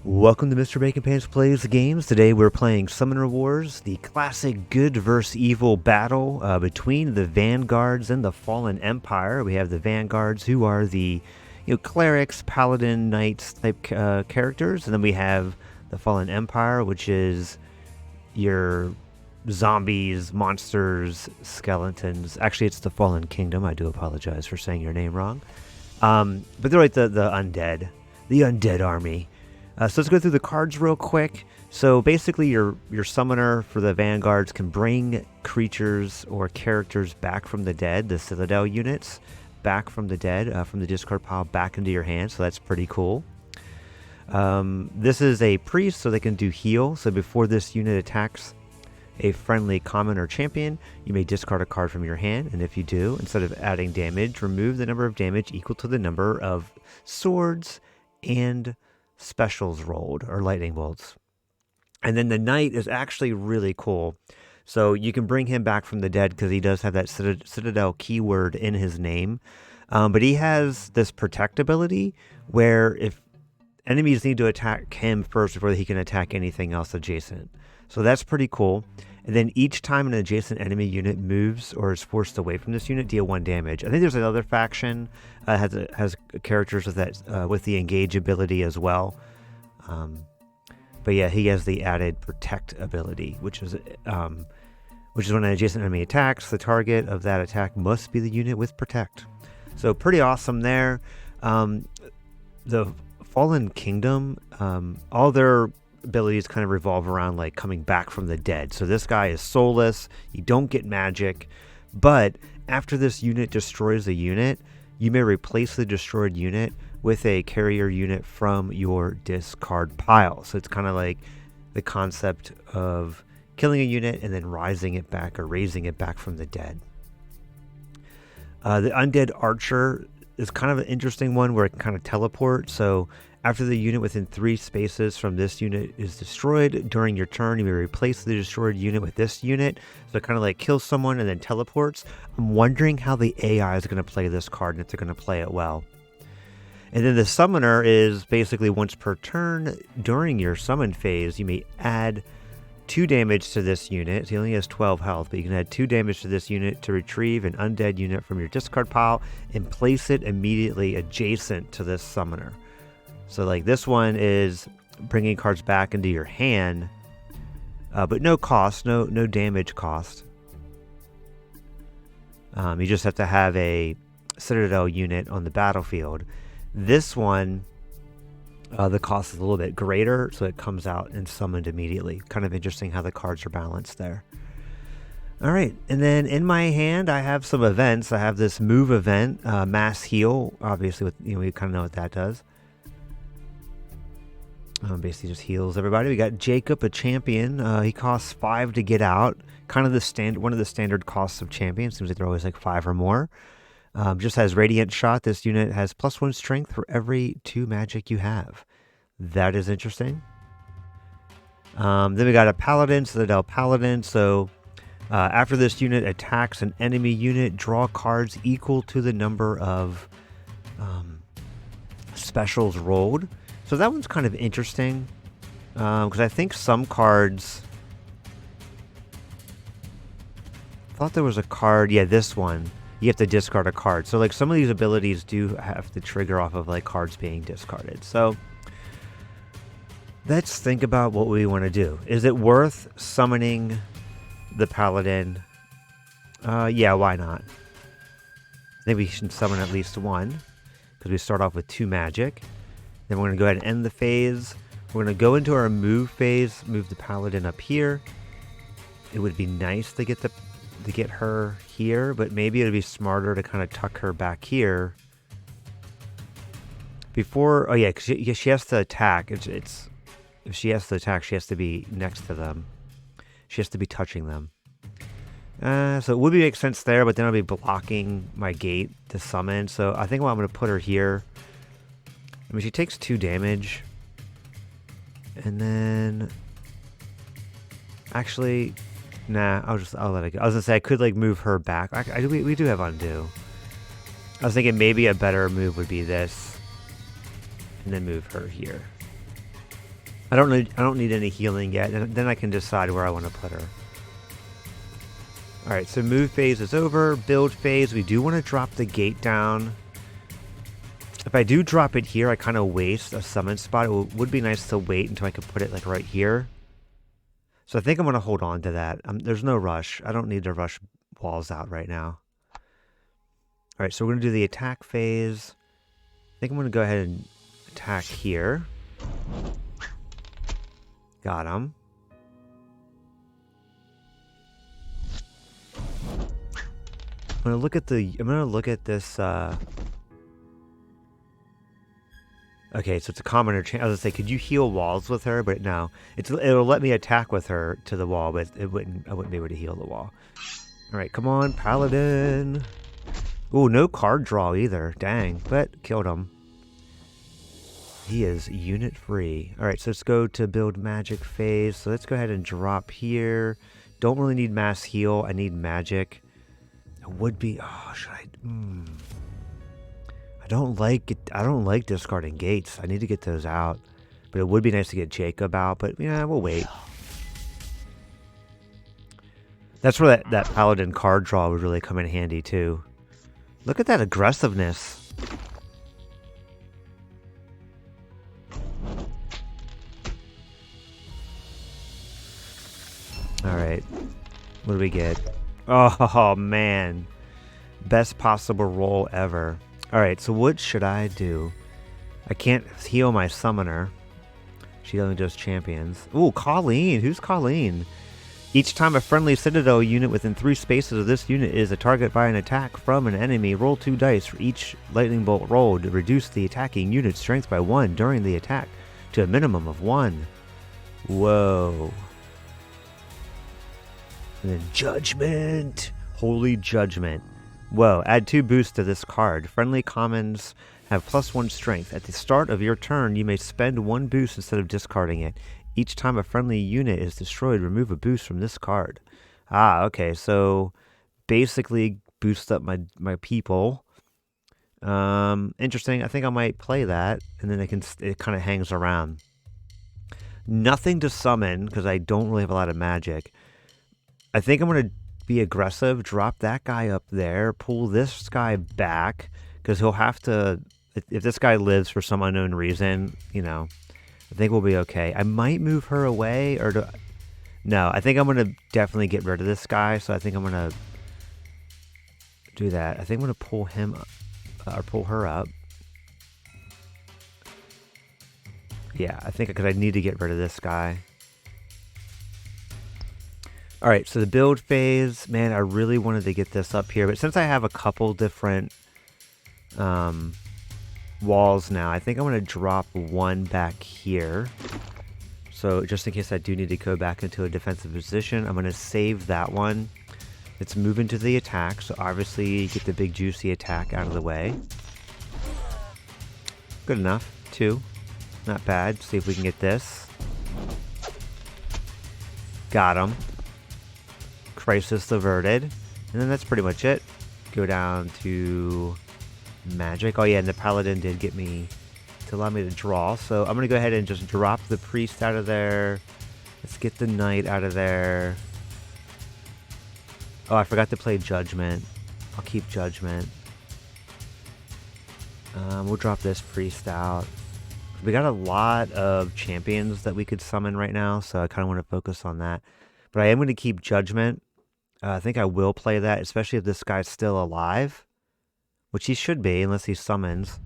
Welcome to Mr. Bacon Pants Plays the Games. Today we're playing Summoner Wars, the classic good versus evil battle between the Vanguards and the Fallen Empire. We have the Vanguards, who are the clerics, paladin, knights type characters, and then we have the Fallen Empire, which is your zombies, monsters, skeletons. Actually, it's the Fallen Kingdom. I do apologize for saying your name wrong. But they're like the undead army. So let's go through the cards real quick. So basically your summoner for the Vanguards can bring creatures or characters back from the dead, the Citadel units, back from the dead, from the discard pile back into your hand. So that's pretty cool. This is a priest, so they can do heal. So before this unit attacks a friendly common or champion, you may discard a card from your hand. And if you do, instead of adding damage, remove the number of damage equal to the number of swords and specials rolled, or lightning bolts. And then the knight is actually really cool. So you can bring him back from the dead because he does have that Citadel keyword in his name. But he has this protect ability where if enemies need to attack him first before he can attack anything else adjacent. So that's pretty cool. And then each time an adjacent enemy unit moves or is forced away from this unit, deal 1 damage. I think there's another faction has characters with that with the engage ability as well. But yeah, he has the added protect ability, which is when an adjacent enemy attacks, the target of that attack must be the unit with protect. So pretty awesome there. The Fallen Kingdom, all their abilities kind of revolve around like coming back from the dead. So this guy is soulless, you don't get magic, but after this unit destroys a unit, you may replace the destroyed unit with a carrier unit from your discard pile. So it's kind of like the concept of killing a unit and then rising it back or raising it back from the dead. The Undead Archer is kind of an interesting one where it can kind of teleport. So after the unit within 3 spaces from this unit is destroyed during your turn, you may replace the destroyed unit with this unit. So it kind of like kills someone and then teleports. I'm wondering how the AI is going to play this card and if they're going to play it well. And then the Summoner is basically once per turn during your summon phase, you may add 2 damage to this unit. He only has 12 health, but you can add 2 damage to this unit to retrieve an undead unit from your discard pile and place it immediately adjacent to this Summoner. So like this one is bringing cards back into your hand, but no cost, no damage cost. You just have to have a Citadel unit on the battlefield. This one, the cost is a little bit greater, so it comes out and summoned immediately. Kind of interesting how the cards are balanced there. All right, and then in my hand, I have some events. I have this move event, mass heal. Obviously, we kind of know what that does. Basically just heals everybody. We got Jacob, a champion. He costs 5 to get out. Kind of one of the standard costs of champions. Seems like they're always like 5 or more. Just has Radiant Shot. This unit has +1 strength for every 2 magic you have. That is interesting. Then we got a Paladin, Citadel Paladin. So after this unit attacks an enemy unit, draw cards equal to the number of specials rolled. So that one's kind of interesting, because I think some cards... I thought there was a card, yeah, this one, you have to discard a card. So like some of these abilities do have to trigger off of like cards being discarded. So let's think about what we want to do. Is it worth summoning the Paladin? Yeah, why not? I think we should summon at least 1, because we start off with 2 magic. Then we're going to go ahead and end the phase. We're going to go into our move phase, move the Paladin up here. It would be nice to get her here, but maybe it would be smarter to kind of tuck her back here. Before, oh yeah, because she has to attack. If she has to attack, she has to be next to them. She has to be touching them. So it would make sense there, but then I'll be blocking my gate to summon. So I think I'm going to put her here. I mean, she takes 2 damage. And then... Actually... Nah, I'll let it go. I was going to say, I could, like, move her back. We do have undo. I was thinking maybe a better move would be this. And then move her here. I don't need any healing yet, and then I can decide where I want to put her. Alright, so move phase is over. Build phase, we do want to drop the gate down. If I do drop it here, I kind of waste a summon spot. It would be nice to wait until I could put it like right here. So I think I'm going to hold on to that. There's no rush. I don't need to rush walls out right now. Alright, so we're going to do the attack phase. I think I'm going to go ahead and attack here. Got him. I'm gonna look at this. Okay, so it's a commoner. I was gonna say, could you heal walls with her? But no, it'll let me attack with her to the wall, but I wouldn't be able to heal the wall. All right, come on, paladin. Ooh, no card draw either. Dang, but killed him. He is unit free. All right, so let's go to build magic phase. So let's go ahead and drop here. Don't really need mass heal. I need magic. It would be. Oh, should I? I don't like it. I don't like discarding gates. I need to get those out. But it would be nice to get Jacob out. But yeah, we'll wait. That's where that paladin card draw would really come in handy too. Look at that aggressiveness. All right. What do we get? Oh man. Best possible roll ever. Alright, so what should I do? I can't heal my summoner. She only does champions. Ooh, Colleen. Who's Colleen? Each time a friendly Citadel unit within 3 spaces of this unit is a target by an attack from an enemy, roll 2 dice for each lightning bolt rolled to reduce the attacking unit's strength by 1 during the attack to a minimum of 1. Whoa. And then Judgment. Holy Judgment. Whoa, add 2 boosts to this card. Friendly commons have +1 strength. At the start of your turn, you may spend 1 boost instead of discarding it. Each time a friendly unit is destroyed, remove a boost from this card. Ah, okay, so basically boost up my people. Interesting. I think I might play that, and then it kind of hangs around. Nothing to summon, because I don't really have a lot of magic. I think I'm going to be aggressive, drop that guy up there, pull this guy back, because he'll have to, if this guy lives for some unknown reason, you know, I think we'll be okay. I might move her away, or no, I think I'm going to definitely get rid of this guy, so I think I'm going to do that. I think I'm going to pull him up, or pull her up. Yeah, I think, because I need to get rid of this guy. Alright, so the build phase, man, I really wanted to get this up here, but since I have a couple different walls now, I think I'm going to drop one back here. So just in case I do need to go back into a defensive position, I'm going to save that one. Let's move into the attack, so obviously get the big juicy attack out of the way. Good enough, 2. Not bad. See if we can get this. Got him. Crisis averted. And then that's pretty much it. Go down to magic. Oh yeah, and the paladin did get me to allow me to draw. So I'm going to go ahead and just drop the priest out of there. Let's get the knight out of there. Oh, I forgot to play judgment. I'll keep judgment. We'll drop this priest out. We got a lot of champions that we could summon right now, so I kind of want to focus on that. But I am going to keep judgment. I think I will play that, especially if this guy's still alive. Which he should be, unless he summons.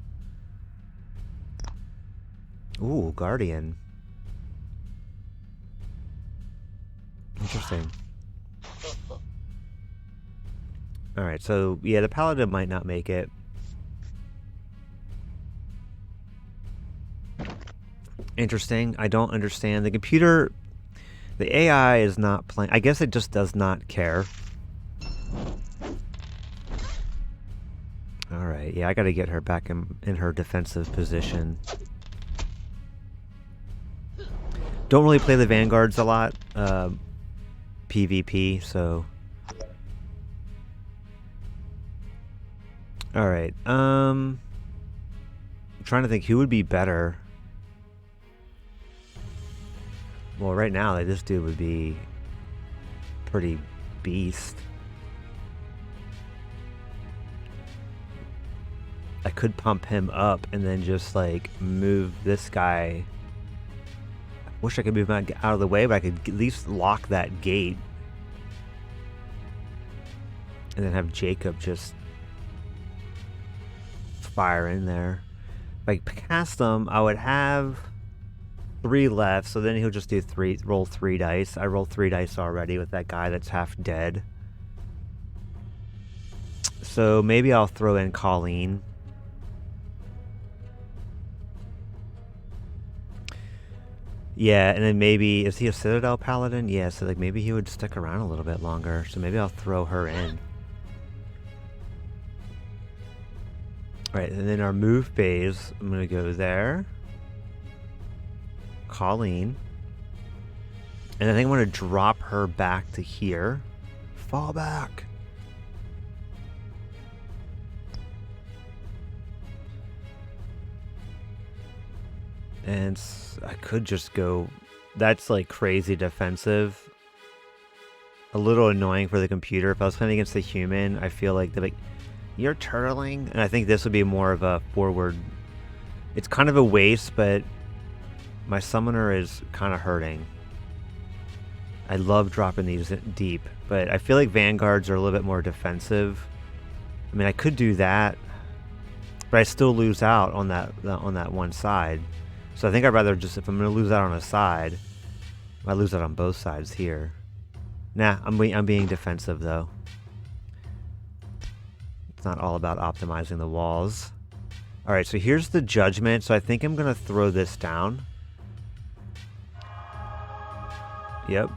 Ooh, Guardian. Interesting. Alright, so, yeah, the Paladin might not make it. Interesting. I don't understand. The computer... The AI is not playing... I guess it just does not care. Alright, yeah, I gotta get her back in her defensive position. Don't really play the Vanguards a lot. PvP, so... Alright, I'm trying to think who would be better. Well, right now, like, this dude would be pretty beast. I could pump him up and then just like move this guy. I wish I could move him out of the way, but I could at least lock that gate. And then have Jacob just fire in there. If I cast him, I would have 3 left, so then he'll just do roll 3 dice. I rolled 3 dice already with that guy that's half dead. So maybe I'll throw in Colleen. Yeah, and then maybe, is he a Citadel Paladin? Yeah, so like maybe he would stick around a little bit longer. So maybe I'll throw her in. Alright, and then our move phase, I'm going to go there. Colleen. And I think I'm going to drop her back to here. Fall back. And I could just go... That's like crazy defensive. A little annoying for the computer. If I was playing against a human, I feel like they're like, you're turtling? And I think this would be more of a forward... It's kind of a waste, but my summoner is kind of hurting. I love dropping these deep, but I feel like Vanguards are a little bit more defensive. I mean, I could do that, but I still lose out on that one side. So I think I'd rather just, if I'm going to lose out on a side, I lose out on both sides here. Nah, I'm being defensive though. It's not all about optimizing the walls. All right, so here's the judgment. So I think I'm going to throw this down. Yep.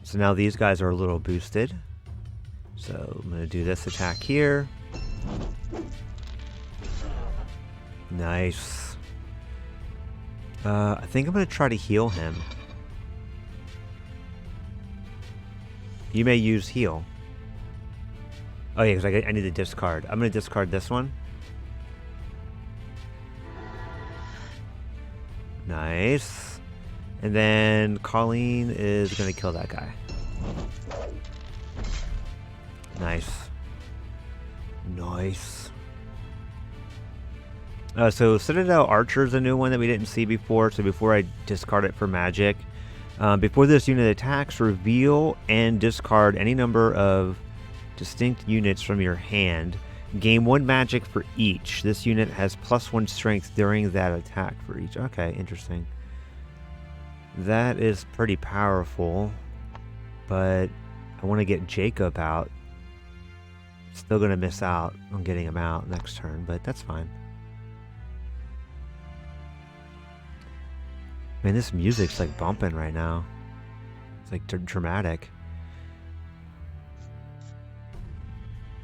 So now these guys are a little boosted. So I'm going to do this attack here. Nice. I think I'm going to try to heal him. You may use heal. Oh yeah, because I need to discard. I'm going to discard this one. Nice. And then Colleen is going to kill that guy. Nice. Nice. So Citadel Archer is a new one that we didn't see before. So before I discard it for magic, before this unit attacks, reveal and discard any number of distinct units from your hand. Gain 1 magic for each. This unit has +1 strength during that attack for each. Okay, interesting. That is pretty powerful, but I want to get Jacob out. Still going to miss out on getting him out next turn, but that's fine. Man, this music's like bumping right now. It's like dramatic.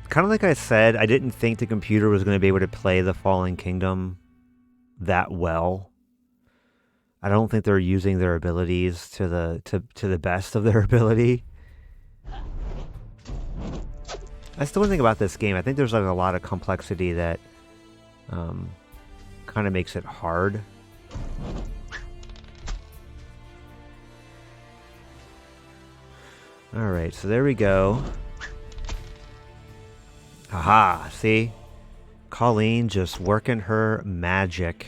Kind of like I said, I didn't think the computer was going to be able to play the Fallen Kingdom that well. I don't think they're using their abilities to the best of their ability. That's the one thing about this game. I think there's like a lot of complexity that kind of makes it hard. Alright, so there we go. Haha, see? Colleen just working her magic.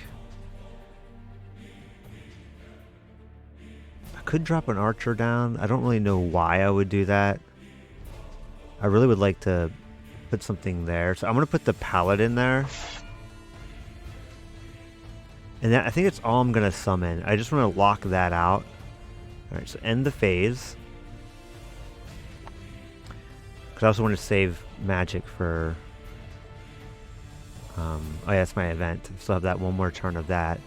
I could drop an archer down. I don't really know why I would do that. I really would like to put something there. So I'm going to put the paladin there. And that, I think it's all I'm going to summon. I just want to lock that out. Alright, so end the phase. Because I also want to save magic for... oh yeah, that's my event. Still have that one more turn of that.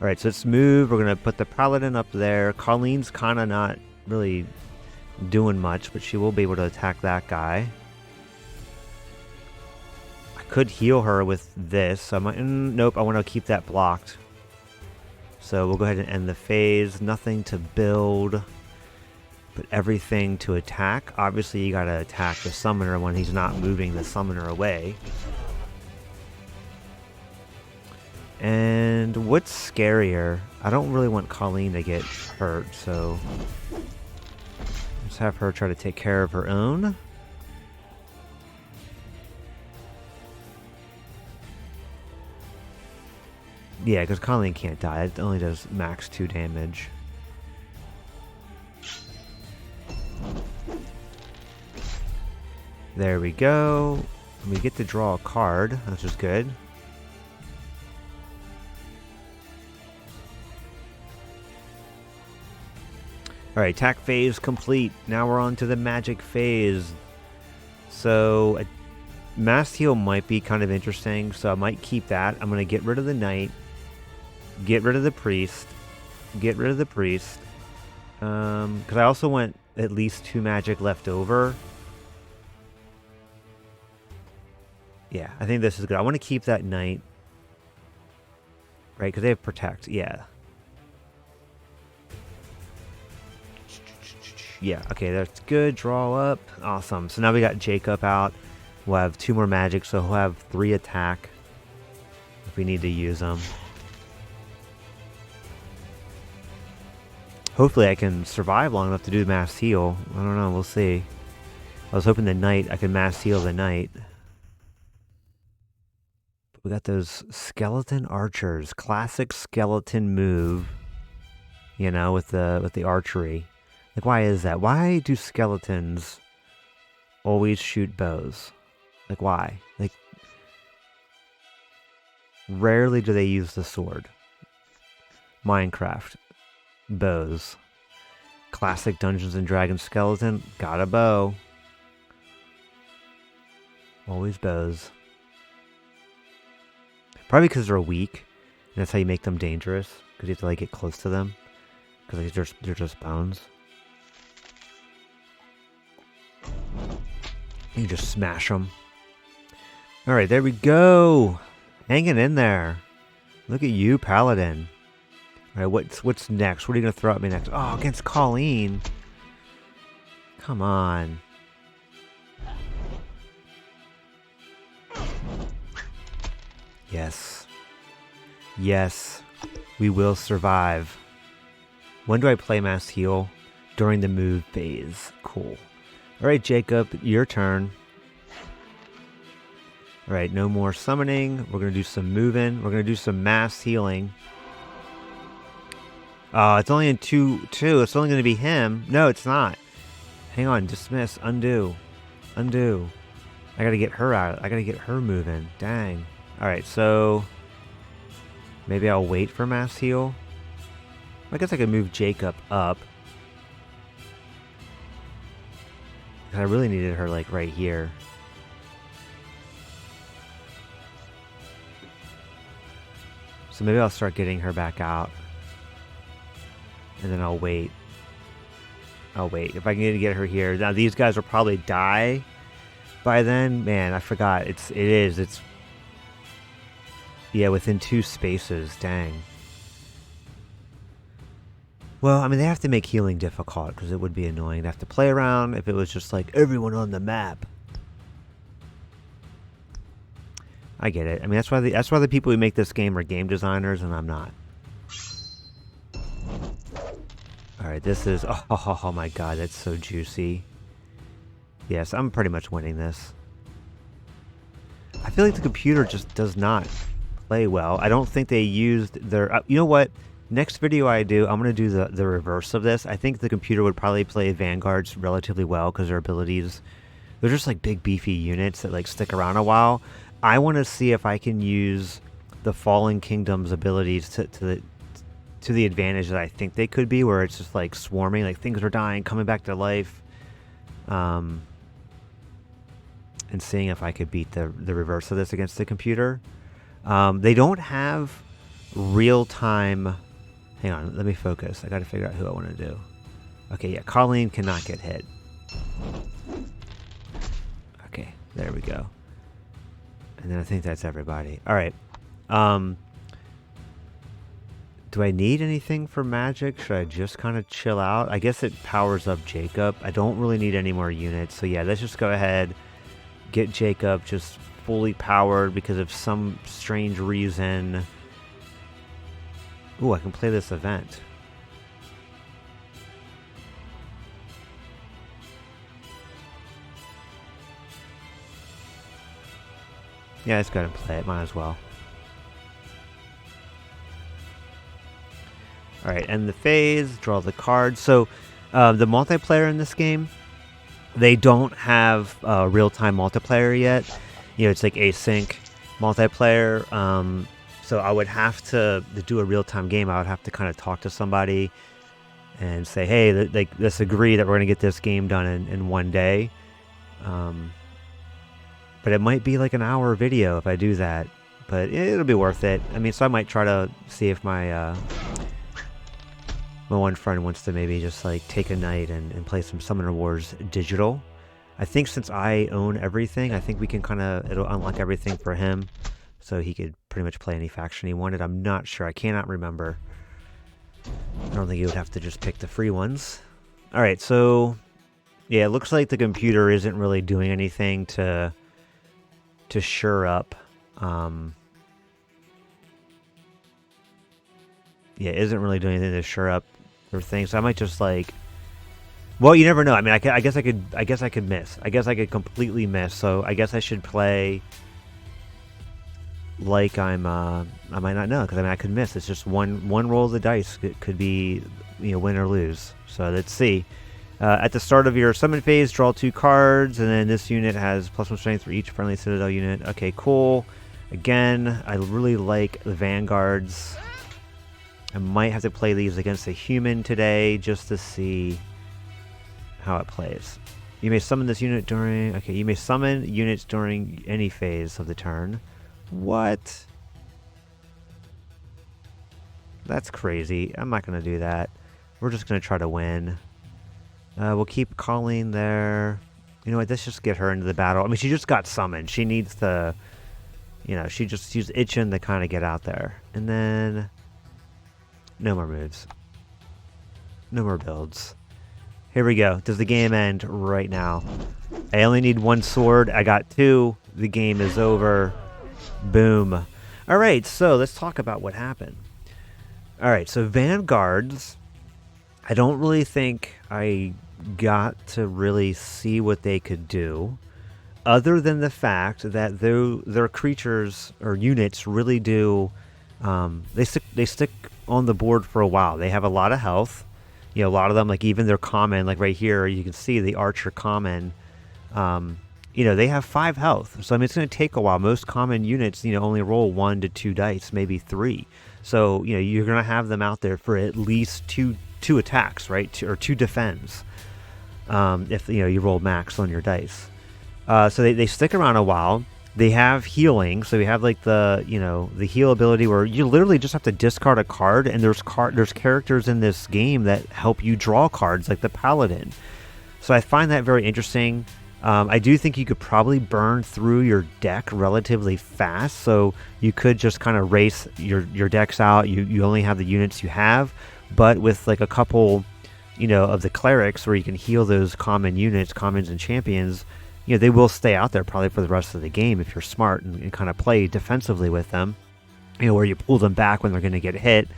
Alright, so let's move. We're going to put the paladin up there. Colleen's kind of not really doing much, but she will be able to attack that guy. I could heal her with this. So I might, nope, I want to keep that blocked. So we'll go ahead and end the phase. Nothing to build, but everything to attack. Obviously, you got to attack the summoner when he's not moving the summoner away. And what's scarier? I don't really want Colleen to get hurt, so let's have her try to take care of her own. Yeah, because Colleen can't die. It only does max 2 damage. There we go. We get to draw a card, which is good. Alright, attack phase complete. Now we're on to the magic phase. So, mass heal might be kind of interesting, so I might keep that. I'm going to get rid of the knight, get rid of the priest, get rid of the priest. Because I also want at least 2 magic left over. Yeah, I think this is good. I want to keep that knight. Right, because they have protect. Yeah. Yeah, okay, that's good. Draw up. Awesome. So now we got Jacob out. We'll have 2 more magic, so he'll have 3 attack if we need to use them. Hopefully I can survive long enough to do mass heal. I don't know, we'll see. I was hoping the knight, I could mass heal the knight. But we got those skeleton archers. Classic skeleton move. You know, with the archery. Like, why is that? Why do skeletons always shoot bows? Like, why? Like, rarely do they use the sword. Minecraft. Bows. Classic Dungeons and Dragons skeleton. Got a bow. Always bows. Probably because they're weak. And that's how you make them dangerous. Because you have to, like, get close to them. Because like, they're just bones. You just smash them. Alright, there we go. Hanging in there. Look at you, Paladin. Alright, what's next? What are you going to throw at me next? Oh, against Colleen. Come on. Yes. Yes. We will survive. When do I play mass heal? During the move phase. Cool. Alright, Jacob, your turn. Alright, no more summoning. We're going to do some moving. We're going to do some mass healing. It's only in 2. It's only going to be him. No, it's not. Hang on. Dismiss. Undo. Undo. I got to get her out. I got to get her moving. Dang. Alright, so maybe I'll wait for mass heal. I guess I could move Jacob up. I really needed her, like, right here. So maybe I'll start getting her back out. And then I'll wait. I'll wait. If I can get her here. Now, these guys will probably die by then. Man, I forgot. It's... Yeah, within 2 spaces. Dang. Well, I mean, they have to make healing difficult because it would be annoying to have to play around if it was just like everyone on the map. I get it. I mean, that's why the people who make this game are game designers, and I'm not. All right, this is oh my god, that's so juicy. Yes, I'm pretty much winning this. I feel like the computer just does not play well. I don't think they used their. You know what? Next video I do, I'm going to do the reverse of this. I think the computer would probably play Vanguards relatively well because their abilities, they're just like big beefy units that like stick around a while. I want to see if I can use the Fallen Kingdom's abilities to the advantage that I think they could be, where it's just like swarming, like things are dying, coming back to life. And seeing if I could beat the reverse of this against the computer. They don't have real-time... Hang on, let me focus. I gotta figure out who I want to do. Okay, yeah, Colleen cannot get hit. Okay, there we go. And then I think that's everybody. Alright. Do I need anything for magic? Should I just kind of chill out? I guess it powers up Jacob. I don't really need any more units. So yeah, let's just go ahead, get Jacob just fully powered because of some strange reason Ooh, I can play this event. Yeah, let's go ahead and play it. Might as well. All right, end the phase, draw the card. So the multiplayer in this game, they don't have real-time multiplayer yet. It's like async multiplayer. So I would have to do a real-time game. I would have to kind of talk to somebody and say, hey, let's agree that we're going to get this game done in one day. But it might be like an hour video if I do that. But it'll be worth it. I mean, so I might try to see if my one friend wants to maybe just like take a night and play some Summoner Wars digital. I think since I own everything, I think we can it'll unlock everything for him. So he could pretty much play any faction he wanted. I'm not sure. I cannot remember. I don't think he would have to just pick the free ones. All right, so yeah, it looks like the computer isn't really doing anything to shore up. Yeah, isn't really doing anything to shore up their thing. So I might just like, well, you never know. I mean, I guess I could miss. I guess I could completely miss. So I guess I should play like I might not know, because I mean I could miss. It's just one roll of the dice. It could be win or lose. So let's see. At the start of your summon phase, draw 2 cards, and then this unit has +1 strength for each friendly Citadel unit. Okay, cool. Again, I really like the Vanguards. I might have to play these against a human today just to see how it plays. You may summon this unit during... Okay, you may summon units during any phase of the turn. What? That's crazy. I'm not going to do that. We're just going to try to win. We'll keep calling there. You know what? Let's just get her into the battle. I mean, she just got summoned. She needs to... she's itching to kind of get out there. And then... No more moves. No more builds. Here we go. Does the game end right now? I only need 1 sword. I got 2. The game is over. Boom. All right, so let's talk about what happened. All right, so Vanguards, I don't really think I got to really see what they could do, other than the fact that their creatures or units really do, they stick on the board for a while. They have a lot of health. A lot of them, like even their common, like right here, you can see the Archer common, they have 5 health. So I mean, it's going to take a while. Most common units, only roll 1 to 2 dice, maybe 3. So, you're going to have them out there for at least two attacks, right? Or 2 defends. If, you roll max on your dice. So they stick around a while. They have healing, so we have like the heal ability where you literally just have to discard a card, and there's characters in this game that help you draw cards, like the Paladin. So I find that very interesting. I do think you could probably burn through your deck relatively fast, so you could just kind of race your decks out. You only have the units you have, but with like a couple, of the clerics where you can heal those common units, commons and champions. They will stay out there probably for the rest of the game if you're smart and kind of play defensively with them, where you pull them back when they're going to get hit.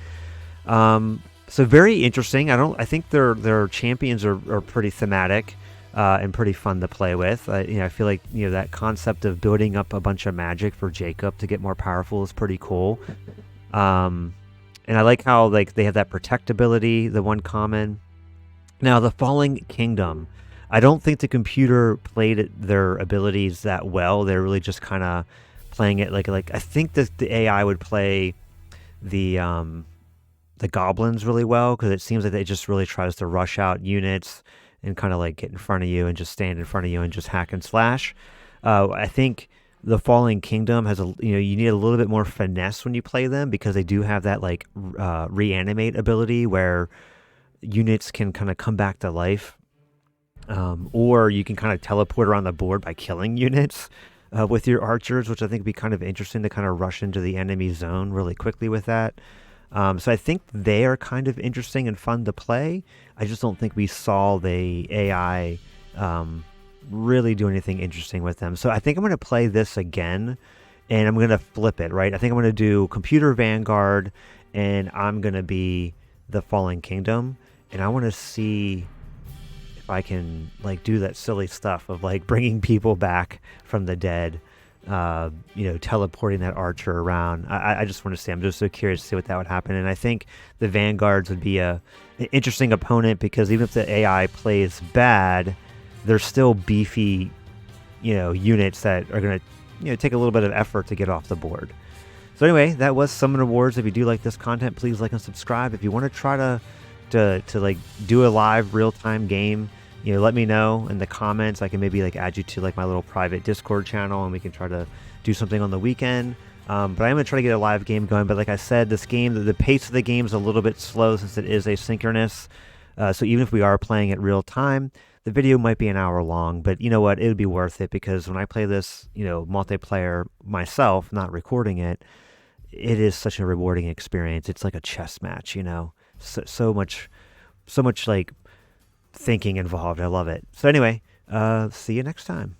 So very interesting. I think their champions are pretty thematic and pretty fun to play with. I feel like that concept of building up a bunch of magic for Jacob to get more powerful is pretty cool. And I like how like they have that protect ability, the one common. Now the Falling Kingdom. I don't think the computer played their abilities that well. They're really just kind of playing it like I think that the AI would play the goblins really well, because it seems like it just really tries to rush out units and kind of like get in front of you and just stand in front of you and just hack and slash. I think the Falling Kingdom has you need a little bit more finesse when you play them, because they do have that like reanimate ability where units can kind of come back to life. Or you can kind of teleport around the board by killing units with your archers, which I think would be kind of interesting to kind of rush into the enemy zone really quickly with that. So I think they are kind of interesting and fun to play. I just don't think we saw the AI really do anything interesting with them. So I think I'm going to play this again, and I'm going to flip it, right? I think I'm going to do Computer Vanguard, and I'm gonna be the Fallen Kingdom, and I want to see if I can like do that silly stuff of like bringing people back from the dead, teleporting that archer around. I just want to see. I'm just so curious to see what that would happen, and I think the Vanguards would be an interesting opponent because even if the AI plays bad, they're still beefy, units that are gonna, take a little bit of effort to get off the board. So anyway, that was Summon Rewards. If you do like this content, please like and subscribe. If you want to try to like do a live real-time game, let me know in the comments. I can maybe like add you to like my little private Discord channel, and we can try to do something on the weekend. But I'm gonna try to get a live game going. But like I said, this game, the pace of the game is a little bit slow since it is asynchronous. So even if we are playing it real time, the video might be an hour long. But you know what? It would be worth it because when I play this, multiplayer myself, not recording it, it is such a rewarding experience. It's like a chess match, so much like thinking involved. I love it. So anyway, see you next time.